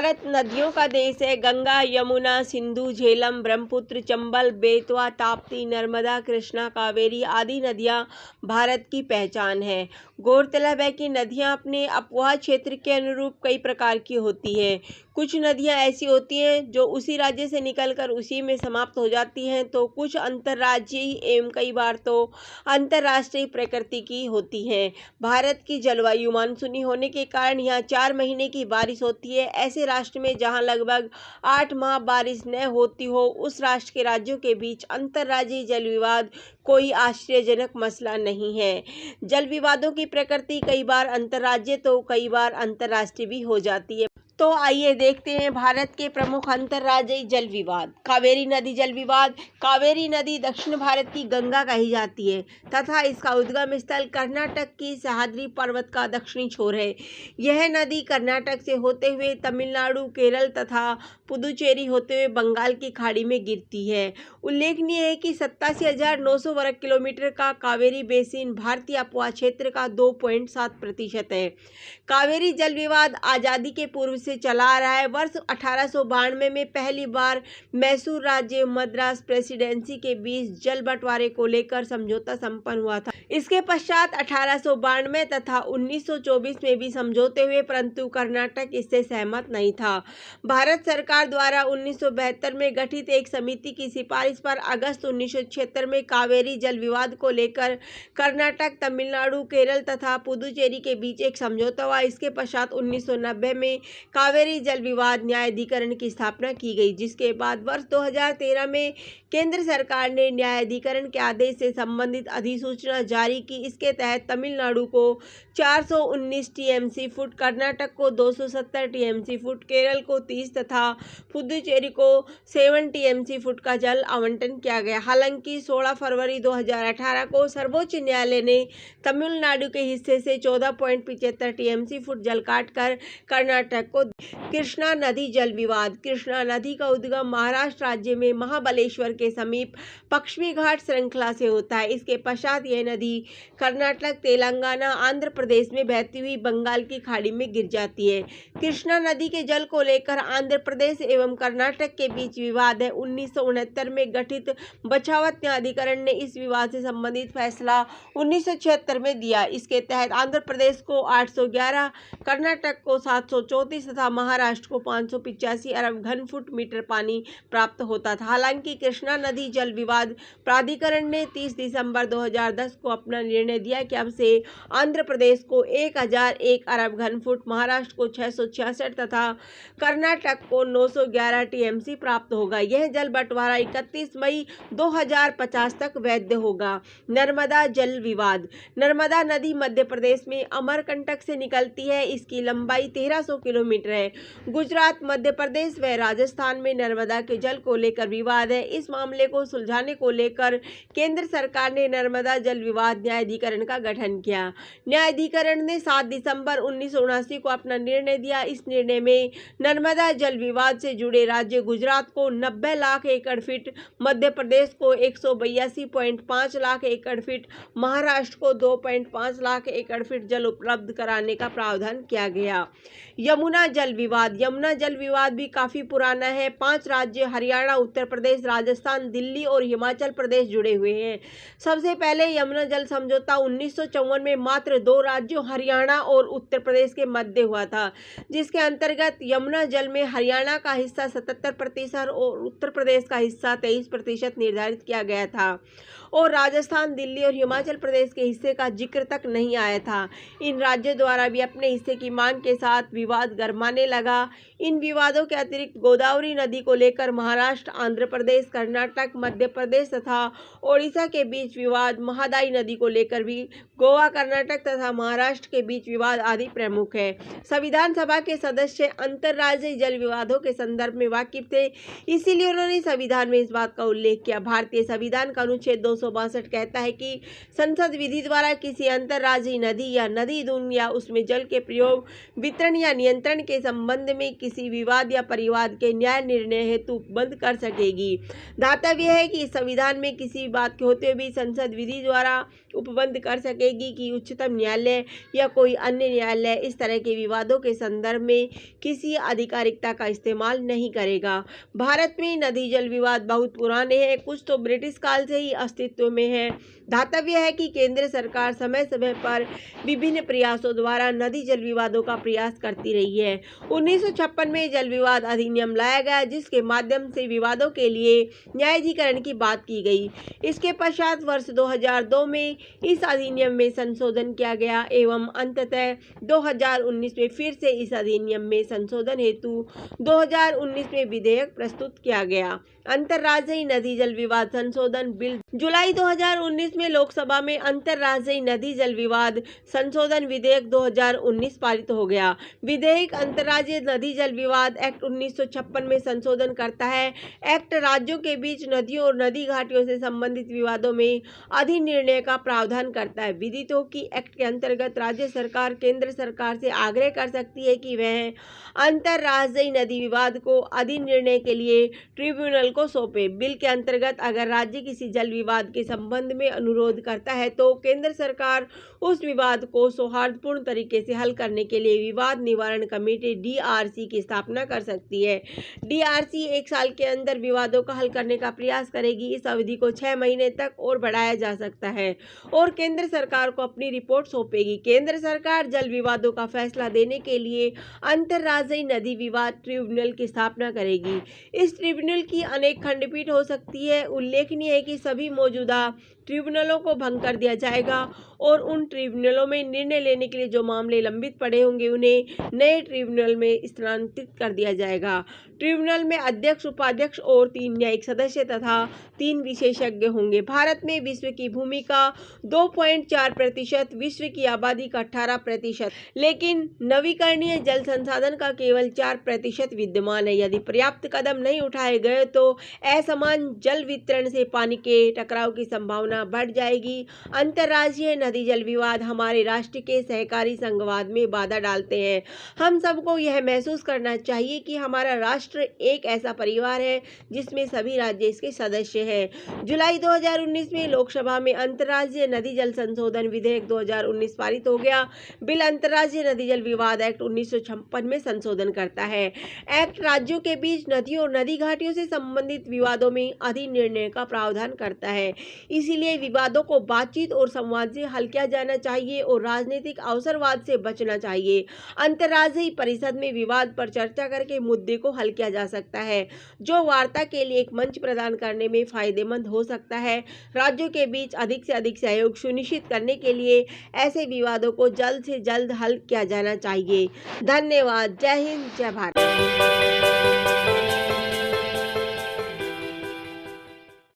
भारत नदियों का देश है। गंगा, यमुना, सिंधु, झेलम, ब्रह्मपुत्र, चंबल, बेतवा, ताप्ती, नर्मदा, कृष्णा, कावेरी आदि नदियां भारत की पहचान है। गौरतलब है कि नदियां अपने अपवाह क्षेत्र के अनुरूप कई प्रकार की होती है। कुछ नदियां ऐसी होती हैं जो उसी राज्य से निकलकर उसी में समाप्त हो जाती हैं, तो कुछ अंतर्राज्यीय एवं कई बार तो अंतर्राष्ट्रीय प्रकृति की होती हैं। भारत की जलवायु मानसूनी होने के कारण यहाँ 4 महीने की बारिश होती है। ऐसे राष्ट्र में जहाँ लगभग 8 माह बारिश न होती हो, उस राष्ट्र के राज्यों के बीच अंतर्राज्यीय जल विवाद कोई आश्चर्यजनक मसला नहीं है। जल विवादों की प्रकृति कई बार अंतर्राज्यीय तो कई बार अंतर्राष्ट्रीय भी हो जाती है। तो आइए देखते हैं भारत के प्रमुख अंतर्राज्यीय जल विवाद। कावेरी नदी जल विवाद। कावेरी नदी दक्षिण भारत की गंगा कही जाती है तथा इसका उद्गम स्थल कर्नाटक की सह्याद्री पर्वत का दक्षिणी छोर है। यह नदी कर्नाटक से होते हुए तमिलनाडु, केरल तथा पुदुचेरी होते हुए बंगाल की खाड़ी में गिरती है। उल्लेखनीय है कि 87,900 वर्ग किलोमीटर का कावेरी बेसिन भारतीय अपवाह क्षेत्र का 2.7% है। कावेरी जल विवाद आज़ादी के पूर्व से चला आ रहा है। वर्ष 1892 में पहली बार मैसूर राज्य मद्रास प्रेसिडेंसी के बीच जल बंटवारे को लेकर समझौता संपन्न हुआ था। इसके पश्चात 1892 तथा 1924 में भी समझौते हुए, परंतु कर्नाटक इससे सहमत नहीं था। भारत सरकार द्वारा 1972 में गठित एक समिति की सिफारिश पर अगस्त 1976 में कावेरी जल विवाद को लेकर कर्नाटक, तमिलनाडु, केरल तथा पुदुचेरी के बीच एक समझौता हुआ। इसके पश्चात 1990 में कावेरी जल विवाद न्यायाधिकरण की स्थापना की गई, जिसके बाद वर्ष 2013 में केंद्र सरकार ने न्यायाधिकरण के आदेश से संबंधित अधिसूचना जारी की। इसके तहत तमिलनाडु को 419 टीएमसी फुट, कर्नाटक को 270 टीएमसी फुट, केरल को 30 तथा पुदुचेरी को 7 टीएमसी फुट का जल आवंटन किया गया। हालांकि 16 फरवरी 2018 को सर्वोच्च न्यायालय ने तमिलनाडु के हिस्से से 14.75 टीएमसी फुट जल काटकर कर्नाटक को। कृष्णा नदी जल विवाद। कृष्णा नदी का उद्गम महाराष्ट्र राज्य में महाबलेश्वर के समीप पश्चिमी घाट श्रृंखला से होता है। इसके पश्चात यह नदी कर्नाटक, तेलंगाना, आंध्र प्रदेश में बहती हुई बंगाल की खाड़ी में गिर जाती है। कृष्णा नदी के जल को लेकर आंध्र प्रदेश एवं कर्नाटक के बीच विवाद है। 1969 में गठित बचावत न्यायाधिकरण ने इस विवाद से संबंधित फैसला 1976 में दिया। इसके तहत आंध्र प्रदेश को 811, कर्नाटक को 734 तथा महाराष्ट्र को 585 अरब घन फुट मीटर पानी प्राप्त होता था। हालांकि कृष्णा नदी जल विवाद प्राधिकरण ने 30 दिसंबर 2010 को अपना निर्णय दिया कि अब से आंध्र प्रदेश को 1001 अरब घन फुट, महाराष्ट्र को 666 तथा कर्नाटक को 911 टीएमसी प्राप्त होगा। यह जल बंटवारा 31 मई 2050 तक वैध होगा। नर्मदा जल विवाद। नर्मदा नदी मध्य प्रदेश में अमरकंटक से निकलती है। इसकी लंबाई 1300 किलोमीटर है। गुजरात, मध्य प्रदेश व राजस्थान में नर्मदा के जल को लेकर विवाद है। इस मामले को सुलझाने को लेकर केंद्र सरकार ने नर्मदा जल विवाद न्यायाधिकरण का गठन किया। न्यायाधिकरण ने 7 दिसंबर 1979 को अपना निर्णय दिया। इस निर्णय में नर्मदा जल विवाद से जुड़े राज्य गुजरात को 90 लाख एकड़ फीट, मध्य प्रदेश को 182.5 लाख एकड़ फीट, महाराष्ट्र को 2.5 लाख एकड़ फीट जल उपलब्ध कराने का प्रावधान किया गया। यमुना जल विवाद। यमुना जल विवाद भी काफी पुराना है। 5 राज्य हरियाणा, उत्तर प्रदेश, राजस्थान, दिल्ली और हिमाचल प्रदेश जुड़े हुए हैं। सबसे पहले यमुना जल समझौता 1954 में मात्र 2 राज्यों हरियाणा और उत्तर प्रदेश के मध्य हुआ था, जिसके अंतर्गत यमुना जल में हरियाणा का हिस्सा 77% और उत्तर प्रदेश का हिस्सा 23% निर्धारित किया गया था और राजस्थान, दिल्ली और हिमाचल प्रदेश के हिस्से का जिक्र तक नहीं आया था। इन राज्यों द्वारा भी अपने हिस्से की मांग के साथ विवाद गरमाने लगा। इन विवादों के अतिरिक्त गोदावरी नदी को लेकर महाराष्ट्र, आंध्र प्रदेश, कर्नाटक, मध्य प्रदेश तथा ओडिशा के बीच विवाद, महादाई नदी को लेकर भी गोवा, कर्नाटक तथा महाराष्ट्र के बीच विवाद आदि प्रमुख है। संविधान सभा के सदस्य अंतर्राज्यीय जल विवादों के संदर्भ में वाकिफ थे, इसीलिए उन्होंने संविधान में इस बात का उल्लेख किया। भारतीय संविधान का अनुच्छेद 262 कहता है कि संसद विधि द्वारा किसी अंतर्राज्यीय नदी या नदी दून या उसमें जल के प्रयोग, वितरण या नियंत्रण के संबंध में किसी विवाद या परिवाद के न्याय निर्णय हेतु उपबंध कर सकेगी। दातव्य है कि संविधान में किसी बात के होते हुए भी संसद विधि द्वारा उपबंध कर सकेगी कि उच्चतम न्यायालय या कोई अन्य न्यायालय इस तरह के विवादों के संदर्भ में किसी आधिकारिकता का इस्तेमाल नहीं करेगा। भारत में नदी जल विवाद बहुत पुराने हैं, कुछ तो ब्रिटिश काल से ही अस्तित्व में है। दातव्य है कि केंद्र सरकार समय समय पर विभिन्न प्रयासों द्वारा नदी जल विवादों का प्रयास करती रही है। 1956 में जल विवाद अधिनियम लाया गया, जिसके माध्यम से विवादों के लिए न्यायाधिकरण की बात की गई। इसके पश्चात वर्ष 2002 में इस अधिनियम में संशोधन किया गया एवं अंततः 2019 में फिर से इस अधिनियम में संशोधन हेतु 2019 में विधेयक प्रस्तुत किया गया। अंतर्राज्यीय नदी जल विवाद संशोधन बिल जुलाई 2019 में लोकसभा में अंतर्राज्यीय नदी जल विवाद संशोधन विधेयक 2019 पारित हो गया। विधेयक अंतर्राज्यीय नदी जल विवाद एक्ट 1956 में संशोधन करता है। एक्ट राज्यों के बीच नदियों और नदी घाटियों से संबंधित विवादों में अधिनिर्णय का प्रावधान करता है। विदित हो कि एक्ट के अंतर्गत राज्य सरकार केंद्र सरकार से आग्रह कर सकती है कि वह अंतर्राज्यीय नदी विवाद को अधिनिर्णय के लिए ट्रिब्यूनल को सौंपे। बिल के अंतर्गत अगर राज्य किसी जल विवाद के संबंध में अनुरोध करता है तो केंद्र सरकार उस विवाद को सौहार्दपूर्ण तरीके से हल करने के लिए विवाद निवारण कमेटी DRC की स्थापना कर सकती है। DRC 1 साल के अंदर विवादों का हल करने का प्रयास करेगी। इस अवधि को 6 महीने तक और बढ़ाया जा सकता है और केंद्र सरकार को अपनी रिपोर्ट सौंपेगी। केंद्र सरकार जल विवादों का फैसला देने के लिए अंतर्राज्यीय नदी विवाद ट्रिब्यूनल की स्थापना करेगी। इस ट्रिब्यूनल की अनेक खंडपीठ हो सकती है। उल्लेखनीय है कि सभी मौजूदा ट्रिब्यूनलों को भंग कर दिया जाएगा और उन ट्रिब्यूनलों में निर्णय लेने के लिए जो मामले लंबित पड़े होंगे उन्हें नए ट्रिब्यूनल में स्थानांतरित कर दिया जाएगा। ट्रिब्यूनल में अध्यक्ष, उपाध्यक्ष और 3 न्यायिक सदस्य तथा 3 विशेषज्ञ होंगे। भारत में विश्व की भूमि का 2.4%, विश्व की आबादी का 18%, लेकिन नवीकरणीय जल संसाधन का केवल 4% विद्यमान है। यदि पर्याप्त कदम नहीं उठाए गए तो असमान जल वितरण से पानी के टकराव की संभावना बढ़ जाएगी। अंतर्राज्यीय नदी जल विवाद हमारे राष्ट्र के सहकारी संघवाद में बाधा डालते हैं। हम सबको यह महसूस करना चाहिए कि हमारा राष्ट्र एक ऐसा परिवार है जिसमें सभी राज्य इसके सदस्य हैं। जुलाई 2019 में लोकसभा में अंतर्राज्यीय नदी जल संशोधन विधेयक 2019 पारित हो गया। बिल अंतर्राज्यीय नदी जल विवाद एक्ट 1956 में संशोधन करता है। एक्ट राज्यों के बीच नदियों और नदी घाटियों से संबंधित विवादों में अधिनिर्णय का प्रावधान करता है। इसीलिए विवादों को बातचीत और संवाद से हल किया जाना चाहिए और राजनीतिक अवसरवाद से बचना चाहिए। अंतर्राज्यीय परिषद में विवाद पर चर्चा करके मुद्दे को हल किया जा सकता है, जो वार्ता के लिए एक मंच प्रदान करने में फायदेमंद हो सकता है। राज्यों के बीच अधिक से अधिक सहयोग सुनिश्चित करने के लिए ऐसे विवादों को जल्द से जल्द हल किया जाना चाहिए। धन्यवाद। जय हिंद, जय भारत।